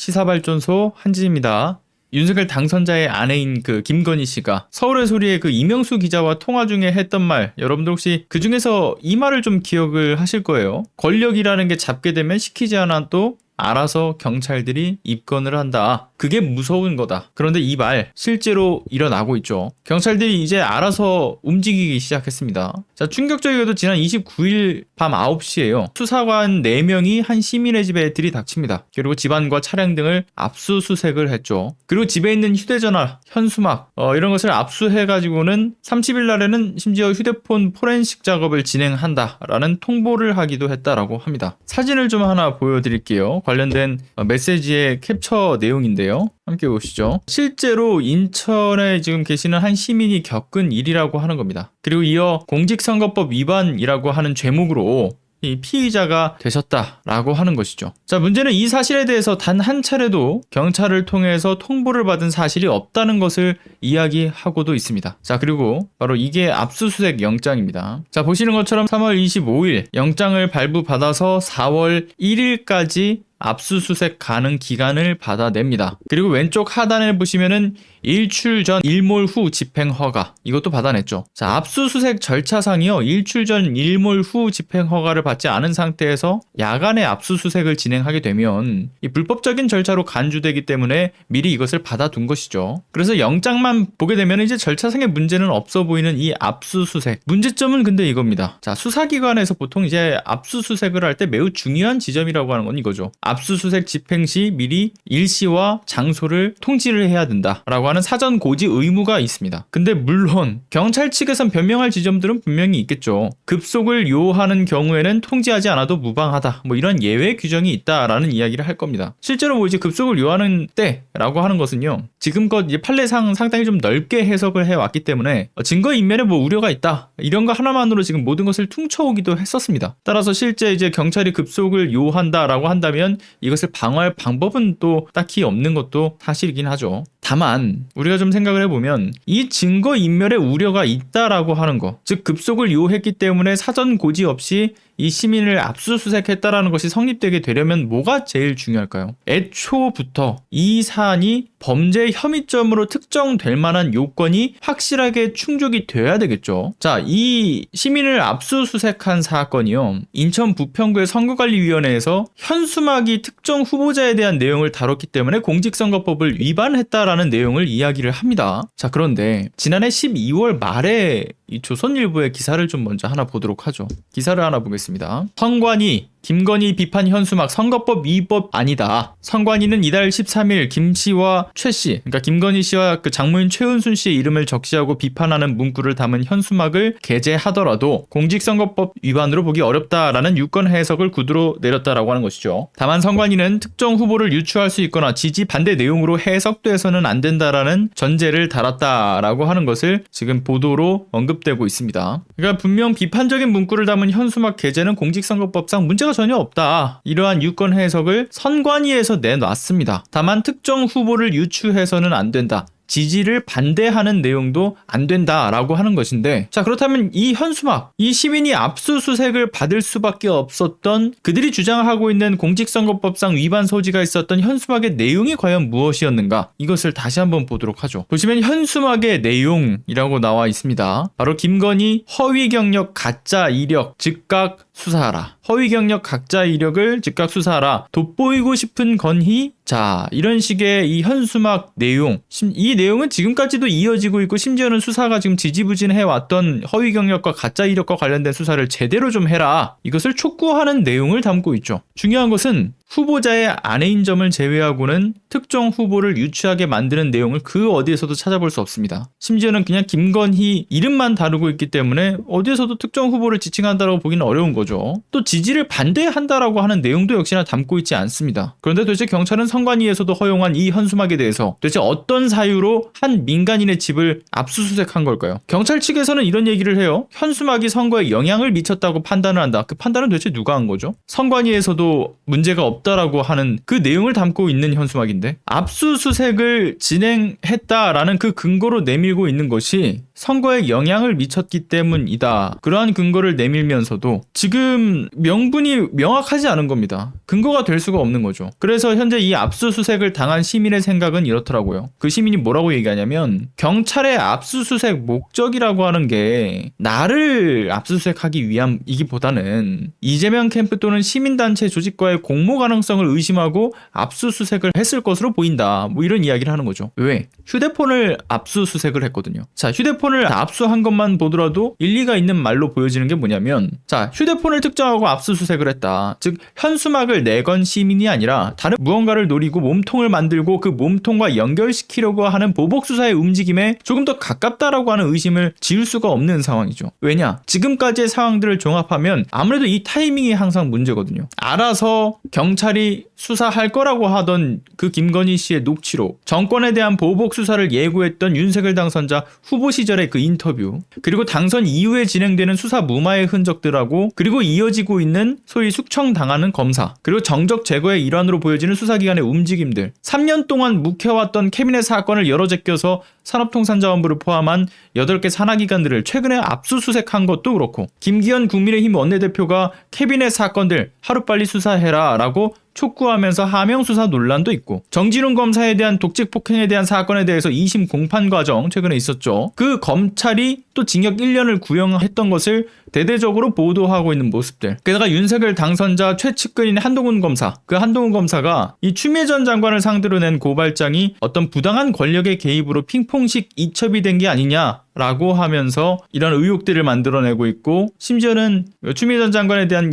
시사발전소 한진입니다. 윤석열 당선자의 아내인 그 김건희 씨가 서울의 소리의 그 이명수 기자와 통화 중에 했던 말, 여러분들 혹시 그 중에서 이 말을 좀 기억을 하실 거예요. 권력이라는 게 잡게 되면 시키지 않아도 알아서 경찰들이 입건을 한다. 그게 무서운 거다. 그런데 이 말 실제로 일어나고 있죠. 경찰들이 이제 알아서 움직이기 시작했습니다. 자, 충격적이게도 지난 29일 밤 9시에요. 수사관 4명이 한 시민의 집에 들이닥칩니다. 그리고 집안과 차량 등을 압수수색을 했죠. 그리고 집에 있는 휴대전화, 현수막 이런 것을 압수해가지고는 30일 날에는 심지어 휴대폰 포렌식 작업을 진행한다라는 통보를 하기도 했다라고 합니다. 사진을 좀 하나 보여드릴게요. 관련된 메시지의 캡처 내용인데요. 함께 보시죠. 실제로 인천에 지금 계시는 한 시민이 겪은 일이라고 하는 겁니다. 그리고 이어 공직선거법 위반이라고 하는 죄목으로 이 피의자가 되셨다라고 하는 것이죠. 자, 문제는 이 사실에 대해서 단 한 차례도 경찰을 통해서 통보를 받은 사실이 없다는 것을 이야기하고도 있습니다. 자, 그리고 바로 이게 압수수색 영장입니다. 자, 보시는 것처럼 3월 25일 영장을 발부받아서 4월 1일까지 압수수색 가능 기간을 받아냅니다. 그리고 왼쪽 하단에 보시면은 일출 전 일몰 후 집행 허가, 이것도 받아냈죠. 자, 압수수색 절차상이요, 일출 전 일몰 후 집행 허가를 받지 않은 상태에서 야간에 압수수색을 진행하게 되면 이 불법적인 절차로 간주되기 때문에 미리 이것을 받아둔 것이죠. 그래서 영장만 보게 되면 이제 절차상의 문제는 없어 보이는 이 압수수색, 문제점은 근데 이겁니다. 자, 수사기관에서 보통 이제 압수수색을 할 때 매우 중요한 지점이라고 하는 건 이거죠. 압수수색 집행 시 미리 일시와 장소를 통지를 해야 된다라고 하는 사전 고지 의무가 있습니다. 근데 물론 경찰 측에선 변명할 지점들은 분명히 있겠죠. 급속을 요하는 경우에는 통지하지 않아도 무방하다, 뭐 이런 예외 규정이 있다라는 이야기를 할 겁니다. 실제로 뭐 이제 급속을 요하는 때라고 하는 것은요, 지금껏 이제 판례상 상당히 좀 넓게 해석을 해왔기 때문에 증거 인멸에 뭐 우려가 있다, 이런 거 하나만으로 지금 모든 것을 퉁쳐오기도 했었습니다. 따라서 실제 이제 경찰이 급속을 요한다라고 한다면 이것을 방어할 방법은 또 딱히 없는 것도 사실이긴 하죠. 다만 우리가 좀 생각을 해보면 이 증거 인멸의 우려가 있다라고 하는 거, 즉 급속을 요했기 때문에 사전 고지 없이 이 시민을 압수수색했다라는 것이 성립되게 되려면 뭐가 제일 중요할까요? 애초부터 이 사안이 범죄 혐의점으로 특정될 만한 요건이 확실하게 충족이 돼야 되겠죠. 자, 이 시민을 압수수색한 사건이요, 인천 부평구의 선거관리위원회에서 현수막이 특정 후보자에 대한 내용을 다뤘기 때문에 공직선거법을 위반했다라는 내용을 이야기를 합니다. 자, 그런데 지난해 12월 말에 이 조선일보의 기사를 좀 먼저 하나 보도록 하죠. 기사를 하나 보겠습니다. 선관위 김건희 비판 현수막 선거법 위법 아니다. 선관위는 이달 13일 김 씨와 최 씨, 그러니까 김건희 씨와 그 장모인 최은순 씨의 이름을 적시하고 비판하는 문구를 담은 현수막을 게재하더라도 공직선거법 위반으로 보기 어렵다라는 유권 해석을 구두로 내렸다라고 하는 것이죠. 다만 선관위는 특정 후보를 유추할 수 있거나 지지 반대 내용으로 해석돼서는 안 된다라는 전제를 달았다라고 하는 것을 지금 보도로 언급되고 있습니다. 그러니까 분명 비판적인 문구를 담은 현수막 게재는 공직선거법상 문제가 전혀 없다, 이러한 유권 해석을 선관위에서 내놨습니다. 다만 특정 후보를 유추해서는 안 된다, 지지를 반대하는 내용도 안 된다라고 하는 것인데, 자, 그렇다면 이 현수막, 이 시민이 압수수색을 받을 수밖에 없었던, 그들이 주장하고 있는 공직선거법상 위반 소지가 있었던 현수막의 내용이 과연 무엇이었는가, 이것을 다시 한번 보도록 하죠. 보시면 현수막의 내용이라고 나와 있습니다. 바로 김건희 허위 경력 가짜 이력 즉각 수사하라, 허위 경력 가짜 이력을 즉각 수사하라, 돋보이고 싶은 건희. 자, 이런 식의 이 현수막 내용, 이 내용은 지금까지도 이어지고 있고, 심지어는 수사가 지금 지지부진해왔던 허위 경력과 가짜 이력과 관련된 수사를 제대로 좀 해라, 이것을 촉구하는 내용을 담고 있죠. 중요한 것은 후보자의 아내인 점을 제외하고는 특정 후보를 유추하게 만드는 내용을 그 어디에서도 찾아볼 수 없습니다. 심지어는 그냥 김건희 이름만 다루고 있기 때문에 어디에서도 특정 후보를 지칭한다고 보기는 어려운 거죠. 또 지지를 반대한다라고 하는 내용도 역시나 담고 있지 않습니다. 그런데 도대체 경찰은 선관위에서도 허용한 이 현수막에 대해서 도대체 어떤 사유로 한 민간인의 집을 압수수색한 걸까요? 경찰 측에서는 이런 얘기를 해요. 현수막이 선거에 영향을 미쳤다고 판단을 한다. 그 판단은 도대체 누가 한 거죠? 선관위에서도 문제가 없다라고 하는 그 내용을 담고 있는 현수막인데, 압수수색을 진행했다라는 그 근거로 내밀고 있는 것이 선거에 영향을 미쳤기 때문이다. 그러한 근거를 내밀면서도 지금 명분이 명확하지 않은 겁니다. 근거가 될 수가 없는 거죠. 그래서 현재 이 압수수색을 당한 시민의 생각은 이렇더라고요. 그 시민이 뭐라고 얘기하냐면 경찰의 압수수색 목적이라고 하는 게 나를 압수수색하기 위함이기보다는 이재명 캠프 또는 시민단체 조직과의 공모 가능성을 의심하고 압수수색을 했을 것으로 보인다. 뭐 이런 이야기를 하는 거죠. 왜? 휴대폰을 압수수색을 했거든요. 자, 휴대폰을 압수한 것만 보더라도 일리가 있는 말로 보여지는 게 뭐냐면, 자, 휴대폰을 특정하고 압수수색을 했다. 즉 현수막을 내건 시민이 아니라 다른 무언가를 노리고 몸통을 만들고 그 몸통과 연결시키려고 하는 보복수사의 움직임에 조금 더 가깝다라고 하는 의심을 지을 수가 없는 상황이죠. 왜냐? 지금까지의 상황들을 종합하면 아무래도 이 타이밍이 항상 문제거든요. 알아서 경찰이 수사할 거라고 하던 그 김건희 씨의 녹취록, 정권에 대한 보복 수사를 예고했던 윤석열 당선자 후보 시절의 그 인터뷰, 그리고 당선 이후에 진행되는 수사 무마의 흔적들하고, 그리고 이어지고 있는 소위 숙청당하는 검사, 그리고 정적 제거의 일환으로 보여지는 수사기관의 움직임들, 3년 동안 묵혀왔던 캐비넷 사건을 열어 제껴서 산업통상자원부를 포함한 8개 산하기관들을 최근에 압수수색한 것도 그렇고, 김기현 국민의힘 원내대표가 캐비넷 사건들 하루빨리 수사해라 라고 촉구하면서 하명 수사 논란도 있고, 정진훈 검사에 대한 독직 폭행에 대한 사건에 대해서 2심 공판 과정 최근에 있었죠. 그 검찰이 또 징역 1년을 구형했던 것을 대대적으로 보도하고 있는 모습들. 게다가 윤석열 당선자 최측근인 한동훈 검사, 그 한동훈 검사가 이 추미애 전 장관을 상대로 낸 고발장이 어떤 부당한 권력의 개입으로 핑퐁식 이첩이 된 게 아니냐라고 하면서 이런 의혹들을 만들어내고 있고, 심지어는 추미애 전 장관에 대한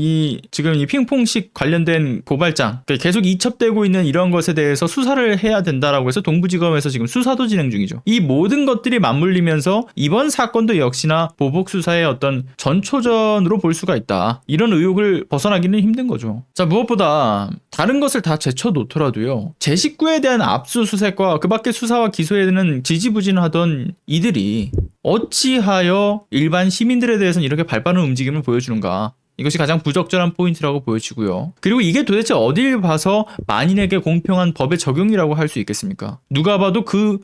지금 이 핑퐁식 관련된 고발장, 계속 이첩되고 있는 이런 것에 대해서 수사를 해야 된다라고 해서 동부지검에서 지금 수사도 진행 중이죠. 이 모든 것들이 맞물리면서 이번 사건도 역시나 보복 수사의 어떤 전초전으로 볼 수가 있다. 이런 의혹을 벗어나기는 힘든 거죠. 자, 무엇보다 다른 것을 다 제쳐놓더라도요, 제 식구에 대한 압수수색과 그 밖의 수사와 기소에는 지지부진하던 이들이 어찌하여 일반 시민들에 대해서는 이렇게 발빠른 움직임을 보여주는가. 이것이 가장 부적절한 포인트라고 보여지고요. 그리고 이게 도대체 어딜 봐서 만인에게 공평한 법의 적용이라고 할 수 있겠습니까? 누가 봐도 그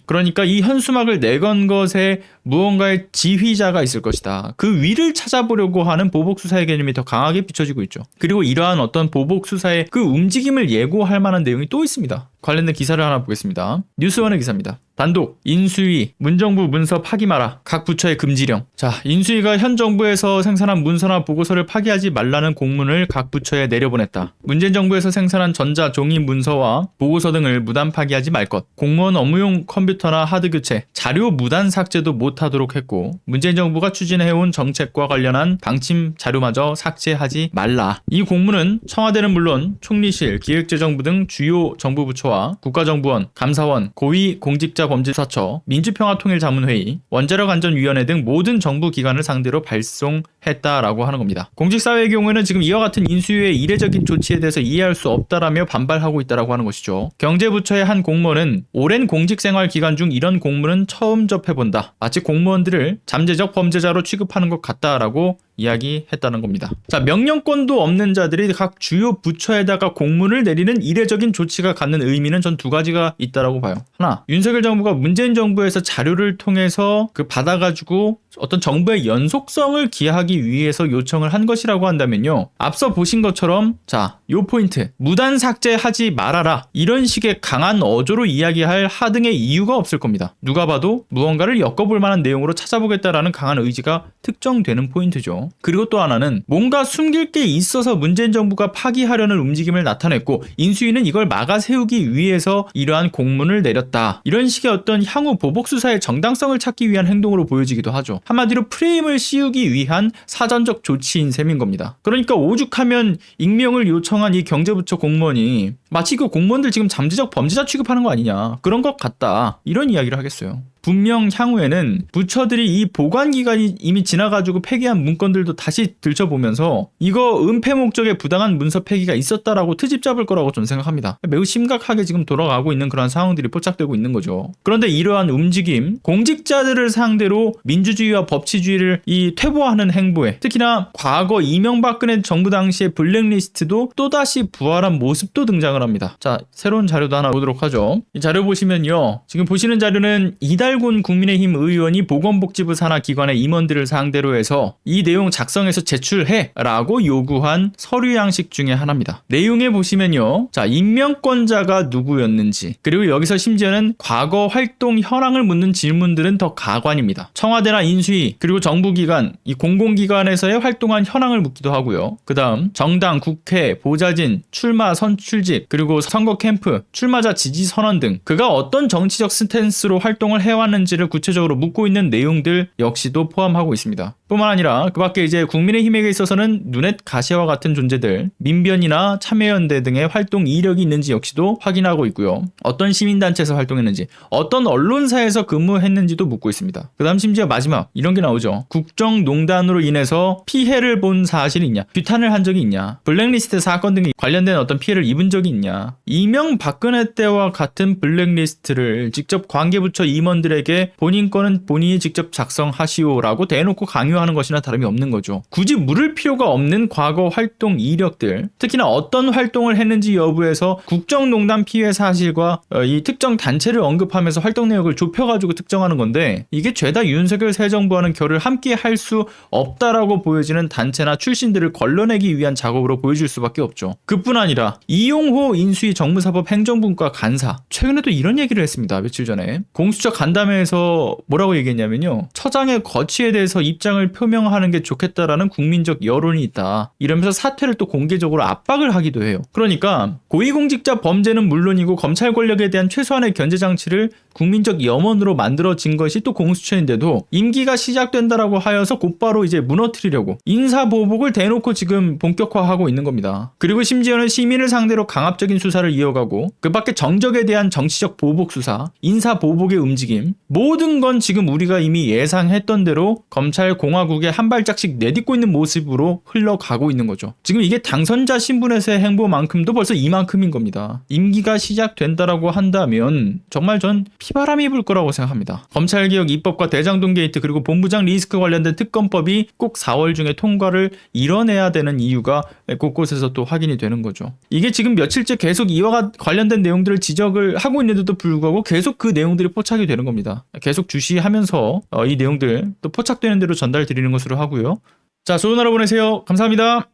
그러니까 이 현수막을 내건 것에 무언가의 지휘자가 있을 것이다. 그 위를 찾아보려고 하는 보복수사의 개념이 더 강하게 비춰지고 있죠. 그리고 이러한 어떤 보복수사의 그 움직임을 예고할 만한 내용이 또 있습니다. 관련된 기사를 하나 보겠습니다. 뉴스원의 기사입니다. 단독, 인수위, 문정부 문서 파기 마라, 각 부처의 금지령. 자, 인수위가 현 정부에서 생산한 문서나 보고서를 파기하지 말라는 공문을 각 부처에 내려보냈다. 문재인 정부에서 생산한 전자, 종이 문서와 보고서 등을 무단 파기하지 말 것, 공무원 업무용 컴퓨터나 하드 교체, 자료 무단 삭제도 못하도록 했고, 문재인 정부가 추진해온 정책과 관련한 방침 자료마저 삭제하지 말라. 이 공문은 청와대는 물론 총리실, 기획재정부 등 주요 정부 부처와 국가정보원, 감사원, 고위공직자범죄수사처, 민주평화통일자문회의, 원자력안전위원회 등 모든 정부 기관을 상대로 발송했다라고 하는 겁니다. 공직사회의 경우에는 지금 이와 같은 인수위의 이례적인 조치에 대해서 이해할 수 없다라며 반발하고 있다라고 하는 것이죠. 경제부처의 한 공무원은 오랜 공직생활 기간 중 이런 공문은 처음 접해본다. 마치 공무원들을 잠재적 범죄자로 취급하는 것 같다라고 이야기했다는 겁니다. 자, 명령권도 없는 자들이 각 주요 부처에다가 공문을 내리는 이례적인 조치가 갖는 의미는 전 두 가지가 있다라고 봐요. 하나, 윤석열 정부가 문재인 정부에서 자료를 통해서 받아가지고 어떤 정부의 연속성을 기하기 위해서 요청을 한 것이라고 한다면요, 앞서 보신 것처럼 자, 요 포인트, 무단 삭제하지 말아라, 이런 식의 강한 어조로 이야기할 하등의 이유가 없을 겁니다. 누가 봐도 무언가를 엮어볼 만한 내용으로 찾아보겠다라는 강한 의지가 특정되는 포인트죠. 그리고 또 하나는 뭔가 숨길 게 있어서 문재인 정부가 파기하려는 움직임을 나타냈고, 인수위는 이걸 막아세우기 위해서 이러한 공문을 내렸다. 이런 식의 어떤 향후 보복수사의 정당성을 찾기 위한 행동으로 보여지기도 하죠. 한마디로 프레임을 씌우기 위한 사전적 조치인 셈인 겁니다. 그러니까 오죽하면 익명을 요청한 이 경제부처 공무원이 마치 그 공무원들 지금 잠재적 범죄자 취급하는 거 아니냐, 그런 것 같다, 이런 이야기를 하겠어요. 분명 향후에는 부처들이 이 보관기간이 이미 지나가지고 폐기한 문건들도 다시 들춰보면서 이거 은폐 목적의 부당한 문서 폐기가 있었다라고 트집 잡을 거라고 저는 생각합니다. 매우 심각하게 지금 돌아가고 있는 그런 상황들이 포착되고 있는 거죠. 그런데 이러한 움직임, 공직자들을 상대로 민주주의와 법치주의를 퇴보하는 행보에, 특히나 과거 이명박근혜 정부 당시의 블랙리스트도 또다시 부활한 모습도 등장을 합니다. 자, 새로운 자료도 하나 보도록 하죠. 이 자료 보시면요, 지금 보시는 자료는 이달 이달곤 국민의힘 의원이 보건복지부 산하 기관의 임원들을 상대로 해서 이 내용 작성해서 제출해라고 요구한 서류 양식 중에 하나입니다. 내용에 보시면요. 자, 임명권자가 누구였는지, 그리고 여기서 심지어는 과거 활동 현황을 묻는 질문들은 더 가관입니다. 청와대나 인수위, 그리고 정부기관, 이 공공기관에서의 활동한 현황을 묻기도 하고요. 그 다음 정당, 국회, 보좌진, 출마, 선출직, 그리고 선거 캠프, 출마자 지지 선언 등 그가 어떤 정치적 스탠스로 활동을 해왔는지를 구체적으로 묻고 있는 내용들 역시도 포함하고 있습니다. 뿐만 아니라 그 밖에 이제 국민의힘에게 있어서는 눈엣 가시와 같은 존재들, 민변이나 참여연대 등의 활동 이력이 있는지 역시도 확인하고 있고요. 어떤 시민단체에서 활동했는지, 어떤 언론사에서 근무했는지도 묻고 있습니다. 그 다음 심지어 마지막 이런 게 나오죠. 국정농단으로 인해서 피해를 본 사실이 있냐, 규탄을 한 적이 있냐, 블랙리스트 사건 등에 관련된 어떤 피해를 입은 적이 있냐, 이명박근혜 때와 같은 블랙리스트를 직접 관계부처 임원들에게 본인 거는 본인이 직접 작성하시오라고 대놓고 강요하는 것이나 다름이 없는 거죠. 굳이 물을 필요가 없는 과거 활동 이력들, 특히나 어떤 활동을 했는지 여부에서 국정농단 피해 사실과 이 특정 단체를 언급하면서 활동 내역을 좁혀가지고 특정하는 건데, 이게 죄다 윤석열 새 정부와는 결을 함께 할 수 없다라고 보여지는 단체나 출신들을 걸러내기 위한 작업으로 보여줄 수밖에 없죠. 그뿐 아니라 이용호 인수위 정무사법 행정분과 간사, 최근에도 이런 얘기를 했습니다. 며칠 전에 공수처 간담회에서 뭐라고 얘기했냐면요, 처장의 거취에 대해서 입장을 표명하는 게 좋겠다라는 국민적 여론이 있다, 이러면서 사퇴를 또 공개적으로 압박을 하기도 해요. 그러니까 고위공직자 범죄는 물론이고 검찰 권력에 대한 최소한의 견제 장치를 국민적 염원으로 만들어진 것이 또 공수처인데도 임기가 시작된다라고 하여서 곧바로 이제 무너뜨리려고 인사보복을 대놓고 지금 본격화하고 있는 겁니다. 그리고 심지어는 시민을 상대로 강압적인 수사를 이어가고 그 밖에 정적에 대한 정치적 보복 수사, 인사보복의 움직임, 모든 건 지금 우리가 이미 예상했던 대로 검찰 공화국에 한 발짝씩 내딛고 있는 모습으로 흘러가고 있는 거죠. 지금 이게 당선자 신분에서의 행보만큼도 벌써 이만큼인 겁니다. 임기가 시작된다라고 한다면 정말 전 피바람이 불 거라고 생각합니다. 검찰개혁 입법과 대장동 게이트, 그리고 본부장 리스크 관련된 특검법이 꼭 4월 중에 통과를 이뤄내야 되는 이유가 곳곳에서 또 확인이 되는 거죠. 이게 지금 며칠째 계속 이와 관련된 내용들을 지적을 하고 있는데도 불구하고 계속 그 내용들이 포착이 되는 겁니다. 계속 주시하면서 이 내용들 또 포착되는 대로 전달 드리는 것으로 하고요. 자, 좋은 하루 보내세요. 감사합니다.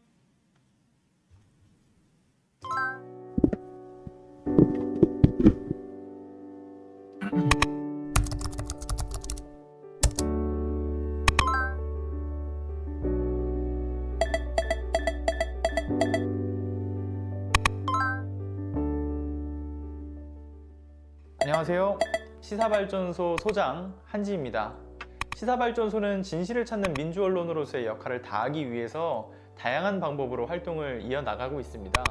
안녕하세요. 시사발전소 소장 한지입니다. 시사발전소는 진실을 찾는 민주언론으로서의 역할을 다하기 위해서 다양한 방법으로 활동을 이어나가고 있습니다.